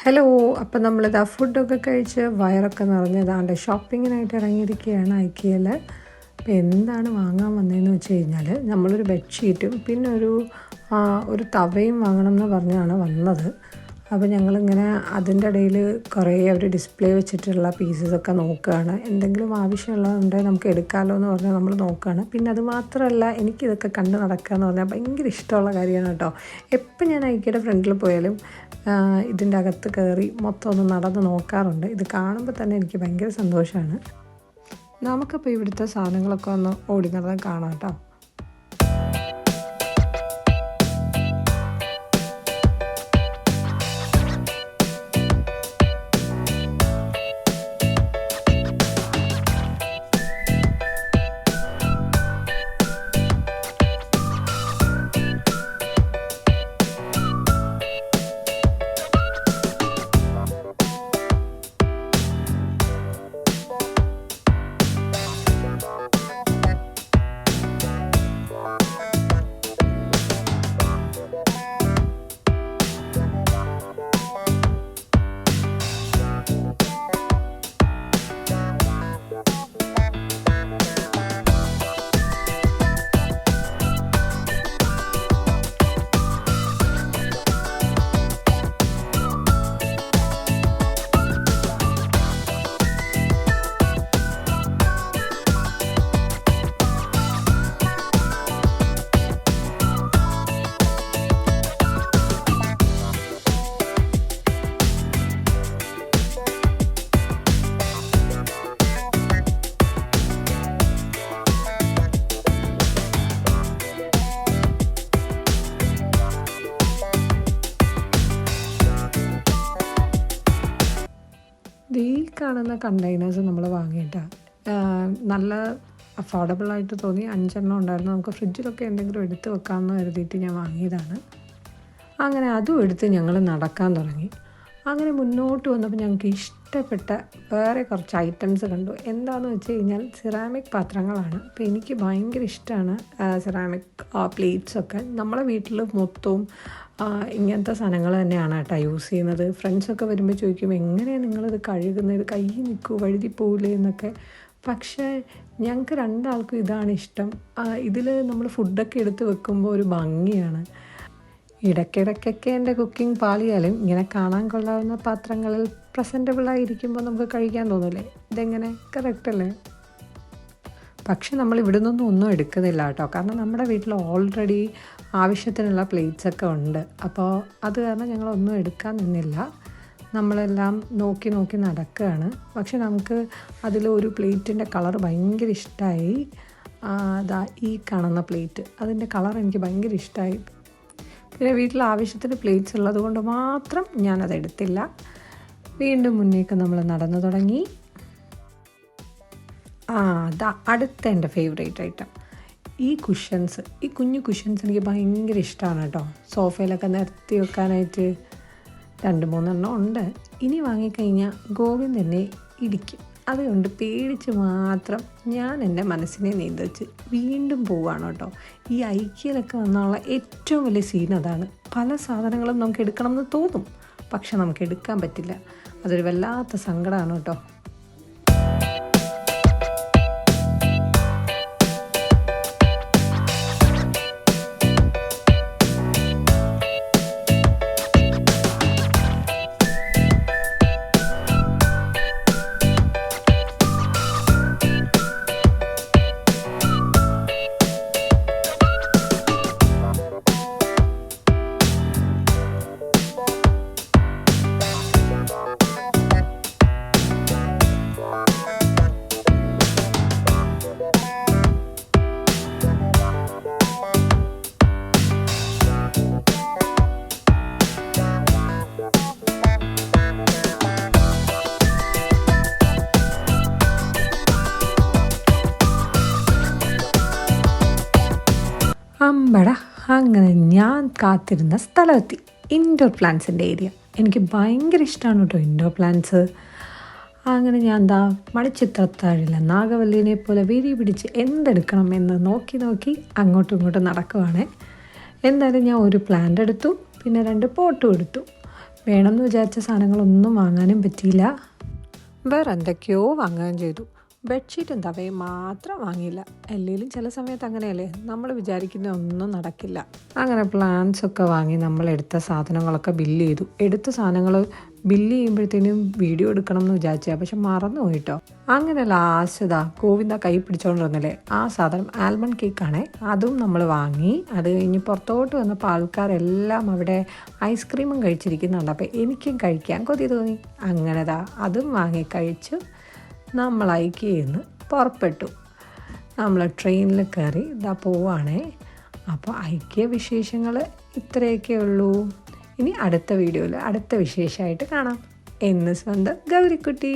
Hello. അപ്പം നമ്മളിതാ ഫുഡൊക്കെ കഴിച്ച് വയറൊക്കെ നിറഞ്ഞതാണ്ട് ഷോപ്പിങ്ങിനായിട്ട് ഇറങ്ങിയിരിക്കുകയാണ് ഐക്കിയയിൽ. അപ്പോൾ എന്താണ് വാങ്ങാൻ വന്നതെന്ന് വെച്ച് കഴിഞ്ഞാൽ നമ്മളൊരു ബെഡ്ഷീറ്റും പിന്നെ ഒരു തവയും വാങ്ങണം എന്ന് പറഞ്ഞാണ് വന്നത്. അപ്പോൾ ഞങ്ങളിങ്ങനെ അതിൻ്റെ ഇടയിൽ കുറേ അവർ ഡിസ്പ്ലേ വെച്ചിട്ടുള്ള പീസസൊക്കെ നോക്കുകയാണ്. എന്തെങ്കിലും ആവശ്യമുള്ളതുണ്ടെങ്കിൽ നമുക്ക് എടുക്കാമല്ലോ എന്ന് പറഞ്ഞാൽ നമ്മൾ നോക്കുകയാണ്. പിന്നെ അത് മാത്രമല്ല, എനിക്കിതൊക്കെ കണ്ട് നടക്കുക എന്ന് പറഞ്ഞാൽ ഭയങ്കര ഇഷ്ടമുള്ള കാര്യമാണ് കേട്ടോ. എപ്പോൾ ഞാൻ ഐക്കിയുടെ ഫ്രണ്ടിൽ പോയാലും ഇതിൻ്റെ അകത്ത് കയറി മൊത്തം ഒന്ന് നടന്ന് നോക്കാറുണ്ട്. ഇത് കാണുമ്പോൾ തന്നെ എനിക്ക് ഭയങ്കര സന്തോഷമാണ്. നമുക്കപ്പോൾ ഇവിടുത്തെ സാധനങ്ങളൊക്കെ ഒന്ന് ഓടി നടന്ന് കാണാം കേട്ടോ. ഈ കാണുന്ന കണ്ടെയ്നേഴ്സ് നമ്മൾ വാങ്ങിയിട്ടാണ് നല്ല അഫോർഡബിളായിട്ട് തോന്നി. 5 എണ്ണം ഉണ്ടായിരുന്നു. നമുക്ക് ഫ്രിഡ്ജിലൊക്കെ എന്തെങ്കിലും എടുത്ത് വെക്കാമെന്ന് കരുതിയിട്ട് ഞാൻ വാങ്ങിയതാണ്. അങ്ങനെ അതും എടുത്ത് ഞങ്ങൾ നടക്കാൻ തുടങ്ങി. അങ്ങനെ മുന്നോട്ട് വന്നപ്പോൾ ഞങ്ങൾക്ക് ഇഷ്ടപ്പെട്ട വേറെ കുറച്ച് ഐറ്റംസ് കണ്ടു. എന്താണെന്ന് വെച്ച് കഴിഞ്ഞാൽ സിറാമിക് പാത്രങ്ങളാണ്. അപ്പോൾ എനിക്ക് ഭയങ്കര ഇഷ്ടമാണ് സിറാമിക് പ്ലേറ്റ്സൊക്കെ. നമ്മളെ വീട്ടിൽ മൊത്തവും ഇങ്ങനത്തെ സാധനങ്ങൾ തന്നെയാണ് കേട്ടോ യൂസ് ചെയ്യുന്നത്. ഫ്രണ്ട്സൊക്കെ വരുമ്പോൾ ചോദിക്കും, എങ്ങനെയാണ് നിങ്ങളിത് കഴുകുന്നത്, കൈ നിൽക്കൂ വഴുതി പോവില്ലേ എന്നൊക്കെ. പക്ഷേ ഞങ്ങൾക്ക് രണ്ടാൾക്കും ഇതാണ് ഇഷ്ടം. ഇതിൽ നമ്മൾ ഫുഡൊക്കെ എടുത്ത് വെക്കുമ്പോൾ ഒരു ഭംഗിയാണ്. ഇടയ്ക്കിടയ്ക്കൊക്കെ എൻ്റെ കുക്കിംഗ് പാളിയാലും ഇങ്ങനെ കാണാൻ കൊള്ളാവുന്ന പാത്രങ്ങളിൽ പ്രസൻറ്റബിളായിരിക്കുമ്പോൾ നമുക്ക് കഴിക്കാൻ തോന്നില്ലേ? ഇതെങ്ങനെ കറക്റ്റ് അല്ലേ? പക്ഷെ നമ്മൾ ഇവിടെ നിന്നൊന്നും ഒന്നും എടുക്കുന്നില്ല കേട്ടോ. കാരണം നമ്മുടെ വീട്ടിൽ ഓൾറെഡി ആവശ്യത്തിനുള്ള പ്ലേറ്റ്സൊക്കെ ഉണ്ട്. അപ്പോൾ അത് കാരണം ഞങ്ങളൊന്നും എടുക്കാൻ നിന്നില്ല. നമ്മളെല്ലാം നോക്കി നോക്കി നടക്കുകയാണ്. പക്ഷെ നമുക്ക് അതിലൊരു പ്ലേറ്റിൻ്റെ കളർ ഭയങ്കര ഇഷ്ടമായി. അതാ ഈ കാണുന്ന പ്ലേറ്റ്, അതിൻ്റെ കളർ എനിക്ക് ഭയങ്കര ഇഷ്ടമായി. പിന്നെ വീട്ടിൽ ആവശ്യത്തിന് പ്ലേറ്റ്സ് ഉള്ളത് കൊണ്ട് മാത്രം ഞാനതെടുത്തില്ല. വീണ്ടും മുന്നേക്ക് നമ്മൾ നടന്നു തുടങ്ങി. അതാ അടുത്ത എൻ്റെ ഫേവറേറ്റ് ഐറ്റം ഈ കുഷ്യൻസ്. ഈ കുഞ്ഞു കുഷ്യൻസ് എനിക്ക് ഭയങ്കര ഇഷ്ടമാണ് കേട്ടോ. സോഫയിലൊക്കെ നിരത്തി വെക്കാനായിട്ട് 2-3 എണ്ണം ഉണ്ട്. ഇനി വാങ്ങിക്കഴിഞ്ഞാൽ ഗോവിന്ദ് തന്നെ ഇടിക്കും. അതുകൊണ്ട് പേടിച്ച് മാത്രം ഞാൻ എൻ്റെ മനസ്സിനെ നിയന്ത്രിച്ച് വീണ്ടും പോവുകയാണ് കേട്ടോ. ഈ ഐക്കിയയിലൊക്കെ വന്നുള്ള ഏറ്റവും വലിയ സീൻ അതാണ്. പല സാധനങ്ങളും നമുക്ക് എടുക്കണം എന്ന് തോന്നും, പക്ഷെ നമുക്ക് എടുക്കാൻ പറ്റില്ല. അതൊരു വല്ലാത്ത സങ്കടമാണ് കേട്ടോ. അമ്പട, അങ്ങനെ ഞാൻ കാത്തിരുന്ന സ്ഥലമെത്തി. Indoor പ്ലാന്റ്സിൻ്റെ area. എനിക്ക് ഭയങ്കര ഇഷ്ടമാണ് കേട്ടോ ഇൻഡോർ പ്ലാന്റ്സ്. അങ്ങനെ ഞാൻ എന്താ മണിച്ചിത്രത്താഴില്ല നാഗവല്ലിനെ പോലെ വിരി പിടിച്ച് എന്തെടുക്കണം എന്ന് നോക്കി നോക്കി അങ്ങോട്ടും ഇങ്ങോട്ടും നടക്കുവാണ്. എന്തായാലും ഞാൻ ഒരു പ്ലാന്റ് എടുത്തു, പിന്നെ 2 പോട്ടും എടുത്തു. വേണമെന്ന് വിചാരിച്ച സാധനങ്ങളൊന്നും വാങ്ങാനും പറ്റിയില്ല. വേറെ എന്തൊക്കെയോ വാങ്ങുകയും ചെയ്തു. ബെഡ്ഷീറ്റും തവയും മാത്രം വാങ്ങിയില്ല. അല്ലെങ്കിലും ചില സമയത്ത് അങ്ങനെയല്ലേ, നമ്മൾ വിചാരിക്കുന്ന ഒന്നും നടക്കില്ല. അങ്ങനെ പ്ലാൻസ് ഒക്കെ വാങ്ങി നമ്മൾ എടുത്ത സാധനങ്ങളൊക്കെ ബില്ല് ചെയ്തു. എടുത്ത സാധനങ്ങൾ ബില്ല് ചെയ്യുമ്പോഴത്തേനും വീഡിയോ എടുക്കണം എന്ന് വിചാരിച്ചാൽ പക്ഷെ മറന്നു പോയിട്ടോ. അങ്ങനെ ലാസ്റ്റ് ഗോവിന്ദ കൈ പിടിച്ചോണ്ടിരുന്നില്ലേ, ആ സാധനം ആൽമണ്ട് കേക്കാണേ, അതും നമ്മൾ വാങ്ങി. അത് കഴിഞ്ഞ് പുറത്തോട്ട് വന്നപ്പോൾ ആൾക്കാരെല്ലാം അവിടെ ഐസ്ക്രീമും കഴിച്ചിരിക്കുന്നുണ്ട്. അപ്പോൾ എനിക്കും കഴിക്കാൻ കൊതി തോന്നി. അങ്ങനെ അതും വാങ്ങി കഴിച്ചു. നമ്മൾ ഐക്യയിൽ നിന്ന് പുറപ്പെട്ടു. നമ്മൾ ട്രെയിനിൽ കയറി പോവാണേ. അപ്പോൾ ഐക്യ വിശേഷങ്ങൾ ഇത്രയൊക്കെ ഉള്ളൂ. ഇനി അടുത്ത വീഡിയോയിൽ അടുത്ത വിശേഷമായിട്ട് കാണാം. എന്ന് സ്വന്തം ഗൗരിക്കുട്ടി.